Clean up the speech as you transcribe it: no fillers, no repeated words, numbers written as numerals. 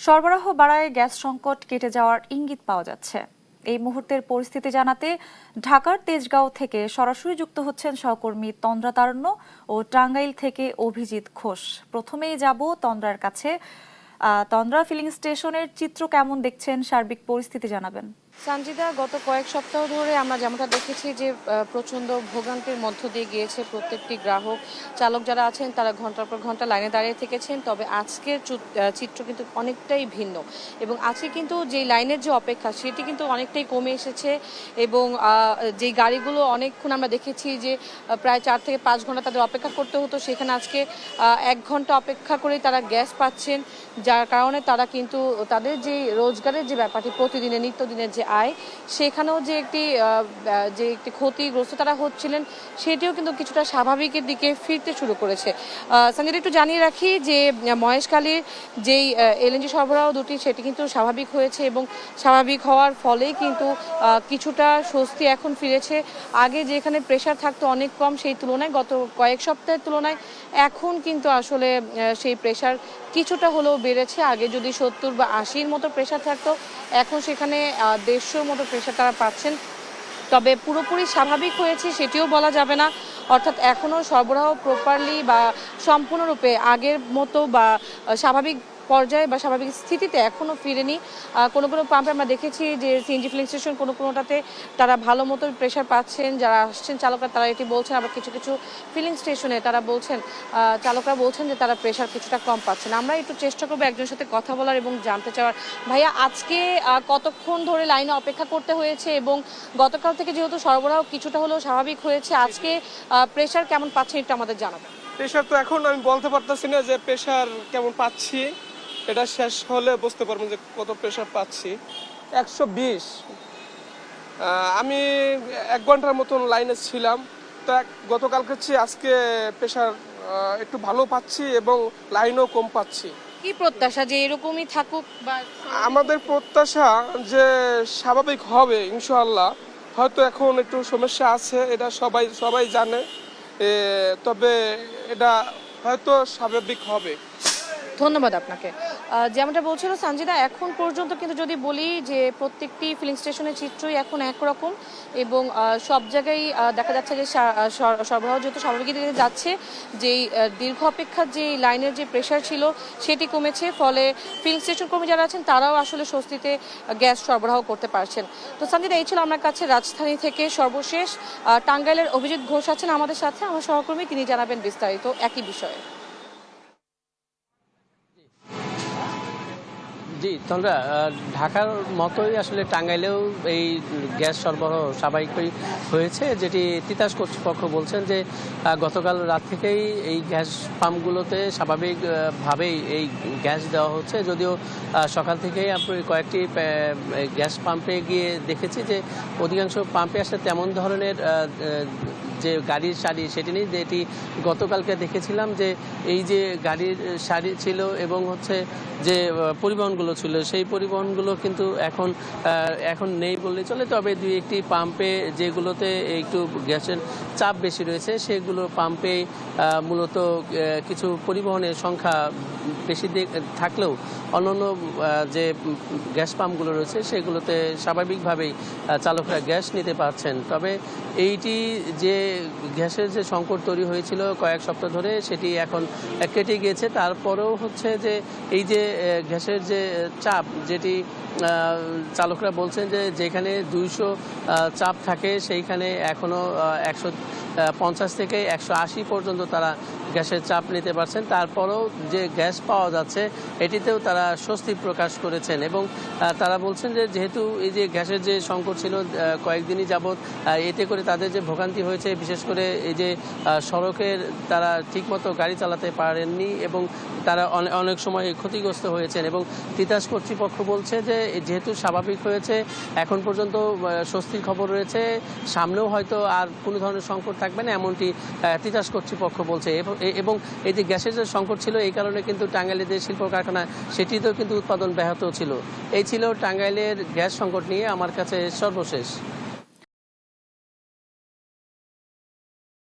সরবরাহ বাড়ায় গ্যাস সংকট কেটে যাওয়ার ইঙ্গিত পাওয়া যাচ্ছে। এই মুহূর্তের পরিস্থিতি জানাতে ঢাকার তেজগাঁও থেকে সরাসরি যুক্ত হচ্ছেন সহকর্মী তন্দ্রা তারণ্য ও টাঙ্গাইল থেকে অভিজিৎ ঘোষ। প্রথমেই যাব তন্দ্রার কাছে। তন্দ্রা, ফিলিং স্টেশনের চিত্র কেমন দেখছেন? সার্বিক পরিস্থিতি জানাবেন। সঞ্জিদা, গত কয়েক সপ্তাহ ধরে আমরা যেমনটা দেখেছি যে প্রচণ্ড ভোগান্তির মধ্য দিয়ে গিয়েছে প্রত্যেকটি গ্রাহক চালক যারা আছেন তারা ঘন্টার পর ঘন্টা লাইনে দাঁড়িয়ে থেকেছেন। তবে আজকের চিত্র কিন্তু অনেকটাই ভিন্ন এবং আজকে কিন্তু যে লাইনের যে অপেক্ষা সেটি কিন্তু অনেকটাই কমে এসেছে এবং যে গাড়িগুলো অনেকক্ষণ আমরা দেখেছি যে প্রায় 4 থেকে 5 ঘন্টা তাদের অপেক্ষা করতে হতো, সেখানে আজকে 1 ঘন্টা অপেক্ষা করেই তারা গ্যাস পাচ্ছেন, যার কারণে তারা কিন্তু তাদের যে রোজগারের যে ব্যাপারটি প্রতিদিনের নিত্যদিনের যে আয়, সেখানেও যে একটি ক্ষতিগ্রস্ত তারা হচ্ছিলেন সেটিও কিন্তু কিছুটা স্বাভাবিকের দিকে ফিরতে শুরু করেছে। সঞ্জিত, একটু জানিয়ে রাখি যে মহেশখালীর যেই এলএনজি সরবরাহ দুটি সেটি কিন্তু স্বাভাবিক হয়েছে এবং স্বাভাবিক হওয়ার ফলেই কিন্তু কিছুটা স্বস্তি এখন ফিরেছে। আগে যেখানে প্রেশার থাকতো অনেক কম, সেই তুলনায় গত কয়েক সপ্তাহের তুলনায় এখন কিন্তু আসলে সেই প্রেশার কিছুটা হলেও বেড়েছে। আগে যদি 70 বা 80-র মতো প্রেশার থাকতো, এখন সেখানে 150-র মতো প্রেশার তারা পাচ্ছেন। তবে পুরোপুরি স্বাভাবিক হয়েছে সেটিও বলা যাবে না, অর্থাৎ এখনও সরবরাহ প্রপারলি বা সম্পূর্ণরূপে আগের মতো বা স্বাভাবিক পর্যায়ে বা স্বাভাবিক স্থিতিতে এখনও ফিরেনি। কোনো কোনো পাম্পে আমরা দেখেছি যে সিএনজি ফিলিং স্টেশন কোনোটাতে তারা ভালো মতো প্রেশার পাচ্ছেন, যারা আসছেন চালকরা তারা এটি বলছেন। আবার কিছু কিছু ফিলিং স্টেশনে তারা বলছেন, চালকরা বলছেন যে তারা প্রেশার কিছুটা কম পাচ্ছেন। আমরা একটু চেষ্টা করবো একজনের সাথে কথা বলার এবং জানতে চাওয়ার। ভাইয়া, আজকে কতক্ষণ ধরে লাইনে অপেক্ষা করতে হয়েছে এবং গতকাল থেকে যেহেতু সরবরাহ কিছুটা হলেও স্বাভাবিক হয়েছে, আজকে প্রেশার কেমন পাচ্ছেন একটু আমাদের জানাবেন। প্রেশার তো এখন আমি বলতে পারতেছি না যে প্রেশার কেমন পাচ্ছি, এটা শেষ হলে বুঝতে পারবো যে কত প্রেশার পাচ্ছি। 120। আমি 1 ঘন্টার মতন লাইনে ছিলাম, তো গতকালকে চেয়ে আজকে প্রেশার একটু ভালো পাচ্ছি এবং লাইনও কম পাচ্ছি। কি প্রত্যাশা যে এরকমই থাকুক? বা আমাদের প্রত্যাশা যে স্বাভাবিক হবে ইনশাআল্লাহ। হয়তো এখন একটু সমস্যা আছে, এটা সবাই জানে, তবে এটা হয়তো স্বাভাবিক হবে। ধন্যবাদ আপনাকে। যেমনটা বলছিল সঞ্জিদা, এখন পর্যন্ত কিন্তু যদি বলি যে প্রত্যেকটি ফিলিং স্টেশনের চিত্রই এখন একরকম এবং সব জায়গায় দেখা যাচ্ছে যে সরবরাহ যেহেতু স্বাভাবিক দিকে যাচ্ছে, যেই দীর্ঘ অপেক্ষার যে লাইনের যে প্রেশার ছিল সেটি কমেছে, ফলে ফিলিং স্টেশন কর্মী যারা আছেন তারাও আসলে স্বস্তিতে গ্যাস সরবরাহ করতে পারছেন। তো সঞ্জিদা, এই ছিল আমার কাছে রাজধানী থেকে সর্বশেষ। টাঙ্গাইলের অভিজিৎ ঘোষ আছেন আমাদের সাথে, আমার সহকর্মী, তিনি জানাবেন বিস্তারিত একই বিষয়ে। জি তন্দ্রা, ঢাকার মতোই আসলে টাঙ্গাইলেও এই গ্যাস সরবরাহ স্বাভাবিকই হয়েছে, যেটি তিতাস কর্তৃপক্ষ বলছেন যে গতকাল রাত থেকেই এই গ্যাস পাম্পগুলোতে স্বাভাবিকভাবেই এই গ্যাস দেওয়া হচ্ছে। যদিও সকাল থেকেই আপনি কয়েকটি গ্যাস পাম্পে গিয়ে দেখেছি যে অধিকাংশ পাম্পে আসলে তেমন ধরনের যে গাড়ির সারি সেটি নেই, যেটি গতকালকে দেখেছিলাম যে এই যে গাড়ির সারি ছিল এবং হচ্ছে যে পরিবহনগুলো ছিল সেই পরিবহনগুলো কিন্তু এখন নেই বললেই চলে। তবে 2-1টি পাম্পে যেগুলোতে একটু গ্যাসের চাপ বেশি রয়েছে সেগুলো পাম্পে মূলত কিছু পরিবহনের সংখ্যা বেশি থাকলেও অন্যান্য যে গ্যাস পাম্পগুলো রয়েছে সেগুলোতে স্বাভাবিকভাবেই চালকরা গ্যাস নিতে পারছেন। তবে এইটি যে গ্যাসের যে সংকট তৈরি হয়েছিল কয়েক সপ্তাহ ধরে সেটি এখন কেটে গিয়েছে। তারপরেও হচ্ছে যে এই যে গ্যাসের যে চাপ, যেটি চালকরা বলছেন যে যেখানে 200 চাপ থাকে সেইখানে এখনও 150 থেকে 180 পর্যন্ত তারা গ্যাসের চাপ নিতে পারছেন। তারপরেও যে গ্যাস পাওয়া যাচ্ছে এটিতেও তারা স্বস্তি প্রকাশ করেছেন এবং তারা বলছেন যে যেহেতু এই যে গ্যাসের যে সংকট ছিল কয়েকদিনই যাবৎ, এতে করে তাদের যে ভোগান্তি হয়েছে, বিশেষ করে এই যে সড়কের তারা ঠিকমতো গাড়ি চালাতে পারেননি এবং তারা অনেক সময় ক্ষতিগ্রস্ত হয়েছেন এবং তিতাস কর্তৃপক্ষ বলছে যে যেহেতু স্বাভাবিক হয়েছে এখন পর্যন্ত স্বস্তির খবর রয়েছে, সামনেও হয়তো আর কোনো ধরনের সংকট থাকবে না, এমনটি তিতাস কর্তৃপক্ষ বলছে। এবং এই যে গ্যাসের যে সংকট ছিল এই কারণে কিন্তু টাঙ্গাইলের যে শিল্প কারখানা সেটিতেও কিন্তু উৎপাদন ব্যাহত ছিল। এই ছিল টাঙ্গাইলের গ্যাস সংকট নিয়ে আমার কাছে সর্বশেষ।